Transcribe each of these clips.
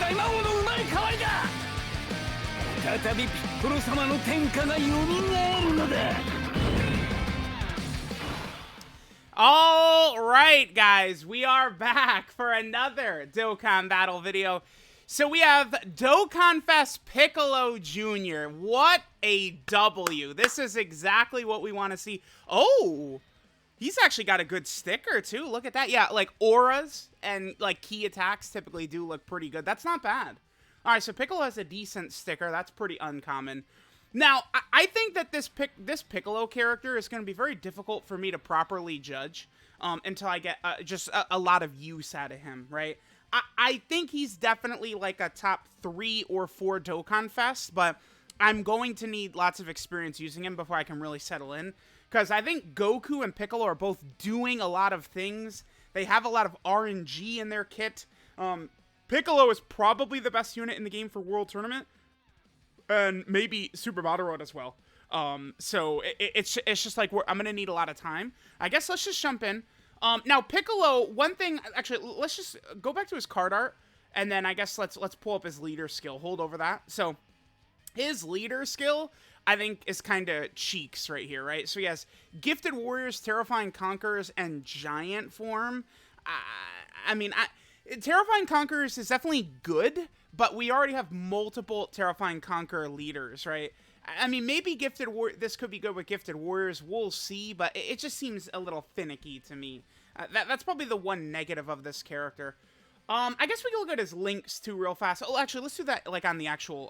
大魔王の生まれ変わりだ。再びピッコロ様の天下が蘇るのだ。 All right, guys, we are back for another Dokkan battle video. So we have DOKKANFEST Piccolo Jr. What a W. This is exactly what we want to see. Oh, he's actually got a good sticker, too. Look at that. Yeah, like auras and like key attacks typically do look pretty good. That's not bad. All right, so Piccolo has a decent sticker. That's pretty uncommon. Now, I think that this Piccolo character is going to be very difficult for me to properly judge until I get just a lot of use out of him, right? I think he's definitely like a top 3 or 4 DOKKANFEST, but I'm going to need lots of experience using him before I can really settle in. Because I think Goku and Piccolo are both doing a lot of things. They have a lot of RNG in their kit. Piccolo is probably the best unit in the game for World Tournament. And maybe Super Battle Road as well. So it's just like I'm going to need a lot of time. I guess let's just jump in. Now, Piccolo, one thing, actually, let's just go back to his card art, and then I guess let's pull up his leader skill. Hold over that. So, his leader skill, I think, is kind of cheeks right here, right? So, he has Gifted Warriors, Terrifying Conquerors, and Giant Form. Terrifying Conquerors is definitely good, but we already have multiple Terrifying Conqueror leaders, right? I mean, maybe this could be good with Gifted Warriors. We'll see, but it just seems a little finicky to me. That's probably the one negative of this character. I guess we can look at his links too real fast. Oh, actually, let's do that like on the actual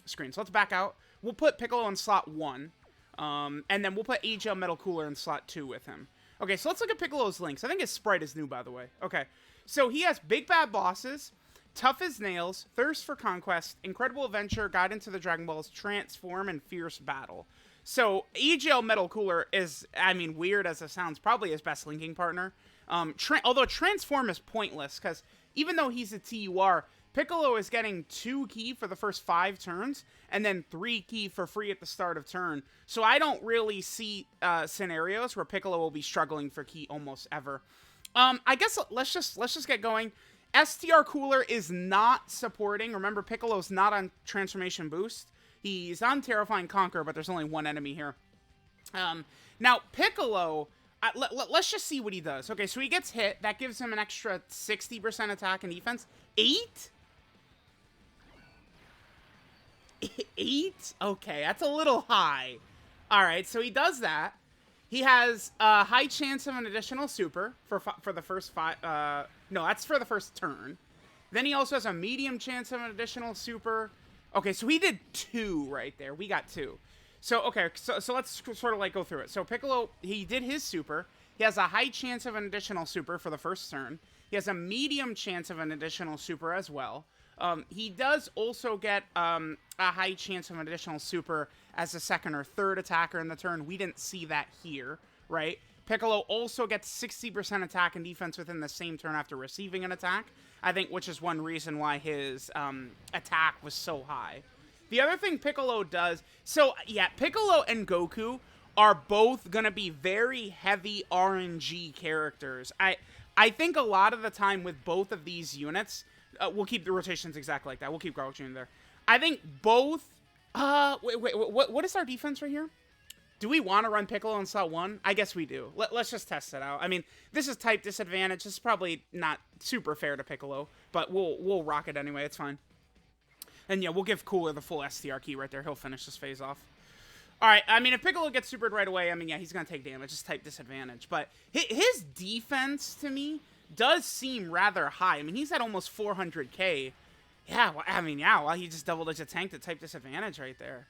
screen. So let's back out. We'll put Piccolo in slot 1, and then we'll put AGL Metal Cooler in slot 2 with him. Okay, so let's look at Piccolo's links. I think his sprite is new, by the way. Okay, so he has Big Bad Bosses, Tough as Nails, Thirst for Conquest, Incredible Adventure, Guide into the Dragon Balls, Transform, and Fierce Battle. So, EGL Metal Cooler is, I mean, weird as it sounds, probably his best linking partner. Although Transform is pointless, because even though he's a TUR, Piccolo is getting 2 ki for the first 5 turns, and then 3 ki for free at the start of turn. So I don't really see scenarios where Piccolo will be struggling for ki almost ever. I guess let's just get going. STR Cooler is not supporting. Remember, Piccolo's not on Transformation Boost. He's on Terrifying Conquer, but there's only one enemy here. Now, Piccolo, let's just see what he does. Okay, so he gets hit. That gives him an extra 60% attack and defense. 8? 8? Okay, that's a little high. All right, so he does that. He has a high chance of an additional super for the first 5. No, that's for the first turn. Then he also has a medium chance of an additional super. Okay, so he did 2 right there. We got 2. So, okay, so let's sort of like go through it. So Piccolo, he did his super. He has a high chance of an additional super for the first turn. He has a medium chance of an additional super as well. He does also get a high chance of an additional super as a second or third attacker in the turn. We didn't see that here, right? Piccolo also gets 60% attack and defense within the same turn after receiving an attack, I think, which is one reason why his attack was so high. The other thing Piccolo does, so yeah, Piccolo and Goku are both going to be very heavy RNG characters. I think a lot of the time with both of these units, we'll keep the rotations exactly like that. We'll keep Goku there. I think both, wait, what is our defense right here? Do we want to run Piccolo in slot 1? I guess we do. Let's just test it out. I mean, this is type disadvantage. This is probably not super fair to Piccolo, but we'll rock it anyway. It's fine. And yeah, we'll give Cooler the full STR key right there. He'll finish this phase off. All right, I mean, if Piccolo gets supered right away, I mean, yeah, he's going to take damage. It's type disadvantage. But his defense, to me, does seem rather high. I mean, he's at almost 400k. Yeah, well, I mean, yeah, well, he just double-digit tanked at type disadvantage right there.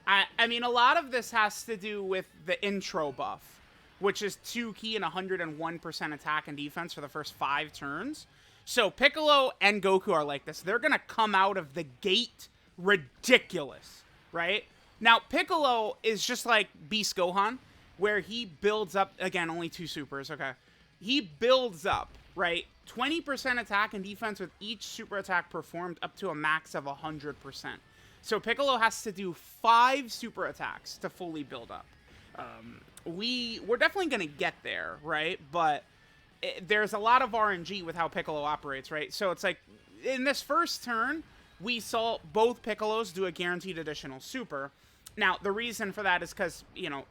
I mean, a lot of this has to do with the intro buff, which is 2 ki and 101% attack and defense for the first 5 turns. So Piccolo and Goku are like this. They're going to come out of the gate ridiculous, right? Now, Piccolo is just like Beast Gohan, where he builds up, again, only 2 supers, okay? He builds up, right? 20% attack and defense with each super attack performed up to a max of 100%. So Piccolo has to do 5 super attacks to fully build up. We're definitely going to get there, right? But there's a lot of RNG with how Piccolo operates, right? So it's like, in this first turn, we saw both Piccolos do a guaranteed additional super. Now, the reason for that is because, you know,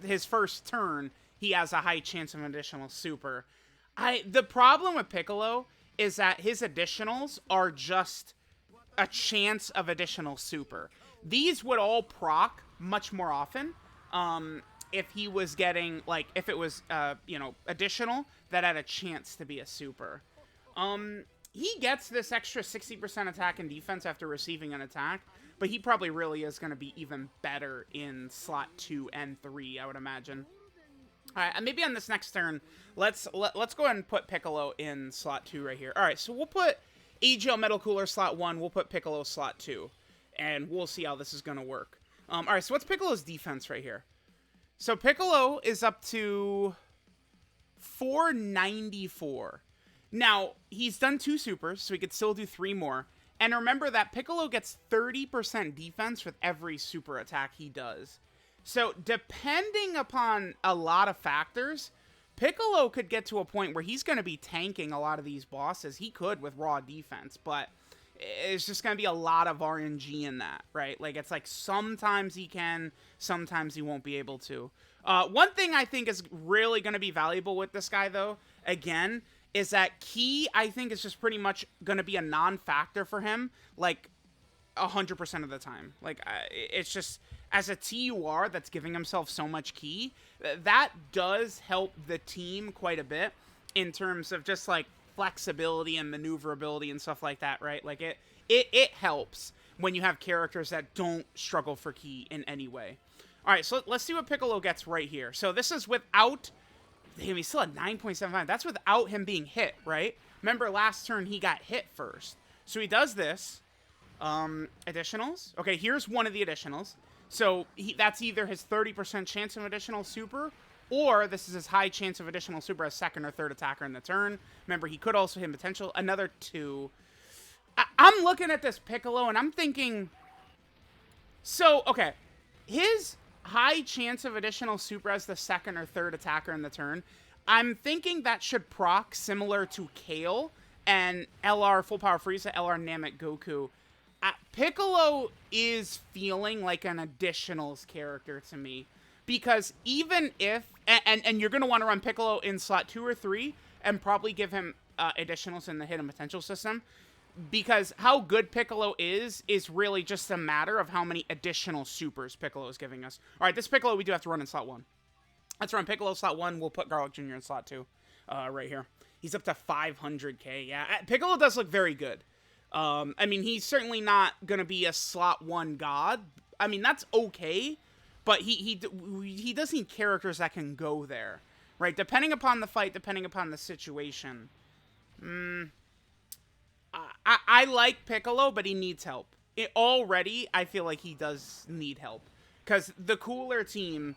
his first turn, he has a high chance of an additional super. The problem with Piccolo is that his additionals are just a chance of additional super. These would all proc much more often if he was getting, like, if it was, you know, additional that had a chance to be a super. He gets this extra 60% attack and defense after receiving an attack, but he probably really is going to be even better in slot 2 and 3, I would imagine. All right, maybe on this next turn, let's go ahead and put Piccolo in slot 2 right here. All right, so we'll put AGL Metal Cooler slot 1, we'll put Piccolo slot 2, and we'll see how this is going to work. All right, so what's Piccolo's defense right here? So Piccolo is up to 494. Now, he's done 2 supers, so he could still do 3 more. And remember that Piccolo gets 30% defense with every super attack he does. So, depending upon a lot of factors, Piccolo could get to a point where he's going to be tanking a lot of these bosses. He could with raw defense, but it's just going to be a lot of RNG in that, right? Like, it's like sometimes he can, sometimes he won't be able to. One thing I think is really going to be valuable with this guy, though, again, is that Ki, I think, is just pretty much going to be a non-factor for him, like, 100% of the time. Like, it's just, as a TUR that's giving himself so much Ki, that does help the team quite a bit in terms of just, like, flexibility and maneuverability and stuff like that, right? Like, it helps when you have characters that don't struggle for Ki in any way. All right, so let's see what Piccolo gets right here. So this is without... Damn, he's still at 9.75. That's without him being hit, right? Remember, last turn he got hit first. So he does this. Additionals. Okay, here's one of the additionals. So that's either his 30% chance of additional super, or this is his high chance of additional super as second or third attacker in the turn. Remember, he could also hit potential. Another 2. I'm looking at this Piccolo, and I'm thinking... So, okay. His high chance of additional super as the second or third attacker in the turn, I'm thinking that should proc similar to Kale and LR Full Power Frieza, LR Namek Goku. Piccolo is feeling like an additionals character to me, because even if, and you're going to want to run Piccolo in slot 2 or 3, and probably give him additionals in the hidden potential system, because how good Piccolo is really just a matter of how many additional supers Piccolo is giving us. All right, this Piccolo we do have to run in slot 1. Let's run Piccolo slot 1. We'll put Garlic Jr. in slot 2 right here. He's up to 500k. Yeah, Piccolo does look very good. I mean, he's certainly not going to be a slot 1 god. I mean, that's okay, but he does need characters that can go there, right? Depending upon the fight, depending upon the situation. I like Piccolo, but he needs help. Already, I feel like he does need help. Because the cooler team,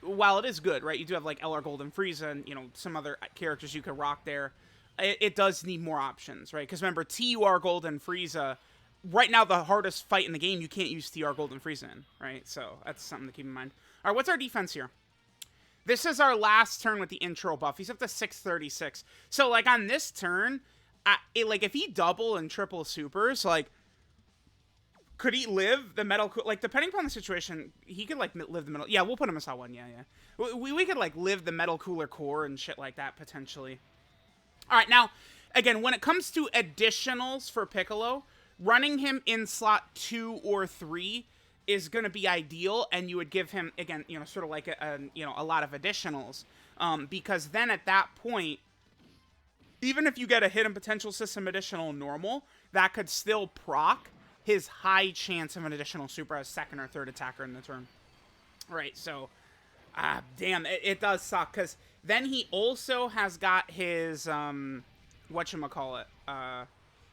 while it is good, right? You do have, like, LR Golden Frieza and, you know, some other characters you could rock there. It does need more options, right? Because remember, TUR Golden Frieza, right now the hardest fight in the game, you can't use TUR Golden Frieza in, right? So that's something to keep in mind. All right, what's our defense here? This is our last turn with the intro buff. He's up to 636. So, like, on this turn... like, if he double and triple supers, like, could he live the metal... Like, depending upon the situation, he could, like, live the metal... Yeah, we'll put him in slot 1, yeah. We could, like, live the metal cooler core and shit like that, potentially. All right, now, again, when it comes to additionals for Piccolo, running him in slot 2 or 3 is going to be ideal, and you would give him, again, you know, sort of like, a lot of additionals. Because then at that point... Even if you get a hidden potential system additional normal, that could still proc his high chance of an additional super as second or third attacker in the turn. Right, so, damn, it does suck, because then he also has got his, whatchamacallit,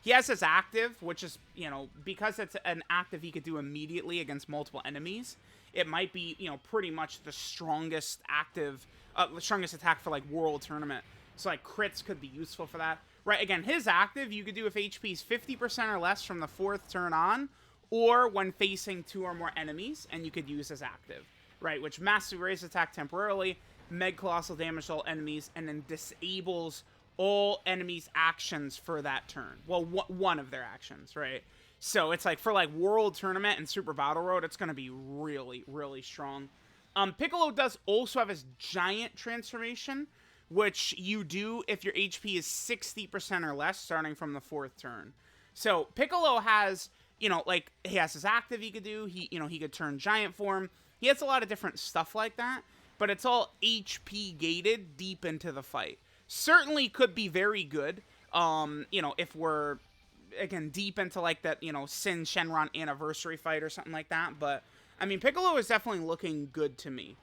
he has his active, which is, you know, because it's an active he could do immediately against multiple enemies, it might be, you know, pretty much the strongest active, the strongest attack for, like, World Tournament. So, like, crits could be useful for that. Right, again, his active, you could do if HP is 50% or less from the 4th turn on, or when facing 2 or more enemies, and you could use as active. Right, which massively raises attack temporarily, Meg Colossal damage to all enemies, and then disables all enemies' actions for that turn. Well, one of their actions, right? So it's like for like World Tournament and Super Battle Road, it's going to be really, really strong. Piccolo does also have his giant transformation, which you do if your HP is 60% or less starting from the 4th turn. So Piccolo has, you know, like he has his active he could do. He could turn giant form. He has a lot of different stuff like that, but it's all HP gated deep into the fight. Certainly could be very good, you know, if we're, again, deep into like that, you know, Sin Shenron anniversary fight or something like that. But I mean, Piccolo is definitely looking good to me.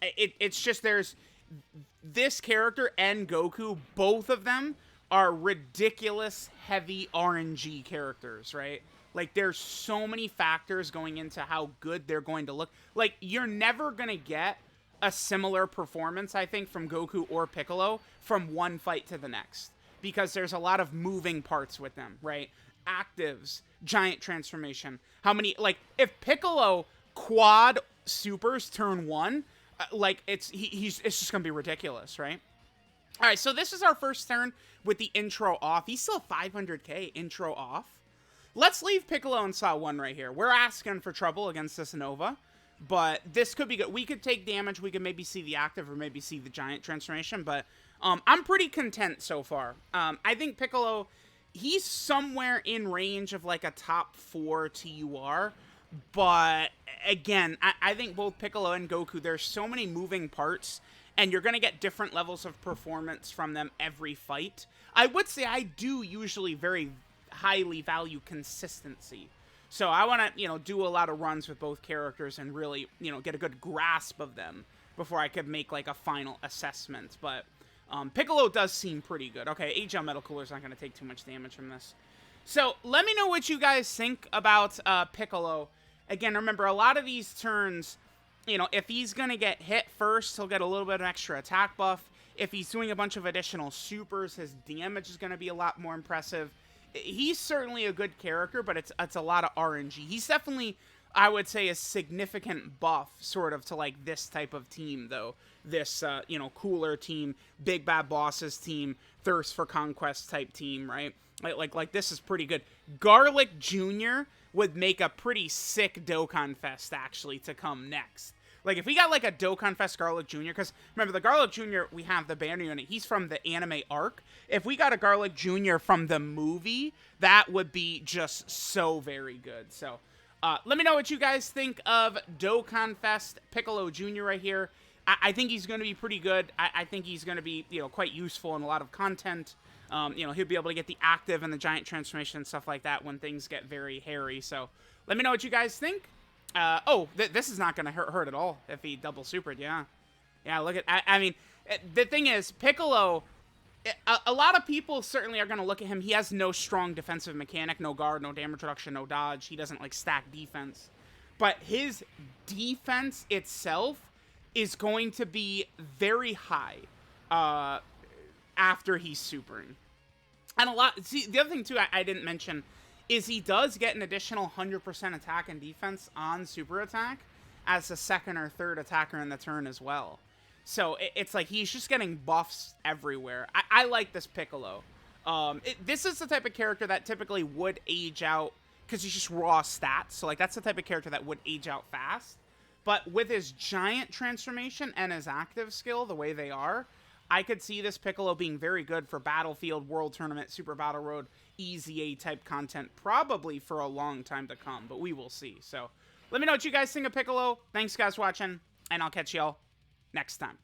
It's just there's this character and Goku, both of them are ridiculous heavy RNG characters, right? Like there's so many factors going into how good they're going to look. Like you're never going to get a similar performance, I think, from Goku or Piccolo from one fight to the next, because there's a lot of moving parts with them, right? Actives, giant transformation. How many, like, if Piccolo quad supers turn 1, like, it's just gonna be ridiculous, right? All right, so this is our first turn with the intro off. He's still 500k intro off. Let's leave Piccolo in slot 1 right here. We're asking for trouble against this Nova, but this could be good. We could take damage. We could maybe see the active or maybe see the giant transformation, but I'm pretty content so far. I think Piccolo, he's somewhere in range of like a top 4 TUR, but again, I think both Piccolo and Goku, there's so many moving parts, and you're going to get different levels of performance from them every fight. I would say I do usually very highly value consistency. So I want to, you know, do a lot of runs with both characters and really, you know, get a good grasp of them before I could make like a final assessment. But Piccolo does seem pretty good. Okay, HL Metal Cooler's not going to take too much damage from this. So let me know what you guys think about Piccolo. Again, remember, a lot of these turns, you know, if he's going to get hit first, he'll get a little bit of extra attack buff. If he's doing a bunch of additional supers, his damage is going to be a lot more impressive. He's certainly a good character, but it's a lot of RNG. He's definitely, I would say, a significant buff sort of to like this type of team, though. This, you know, cooler team, Big Bad Bosses team, Thirst for Conquest type team, right? Like this is pretty good. Garlic Jr. would make a pretty sick Dokkan Fest, actually, to come next. Like, if we got, like, a Dokkan Fest Garlic Jr., because, remember, the Garlic Jr., we have the banner unit. He's from the anime arc. If we got a Garlic Jr. from the movie, that would be just so very good. So, let me know what you guys think of Dokkan Fest Piccolo Jr. right here. I think he's going to be pretty good. I think he's going to be, you know, quite useful in a lot of content. You know, he'll be able to get the active and the giant transformation and stuff like that when things get very hairy. So, let me know what you guys think. This is not going to hurt at all if he double supered, yeah. Yeah, look at, I mean, the thing is, Piccolo, a lot of people certainly are going to look at him. He has no strong defensive mechanic, no guard, no damage reduction, no dodge. He doesn't, like, stack defense. But his defense itself is going to be very high after he's supering. And see, the other thing, too, I didn't mention is he does get an additional 100% attack and defense on super attack as a second or third attacker in the turn as well. So it's like he's just getting buffs everywhere. I like this Piccolo. This is the type of character that typically would age out because he's just raw stats. So like that's the type of character that would age out fast. But with his giant transformation and his active skill, the way they are, I could see this Piccolo being very good for Battlefield, World Tournament, Super Battle Road, EZA type content, probably for a long time to come, but we will see. So let me know what you guys think of Piccolo. Thanks guys for watching, and I'll catch y'all next time.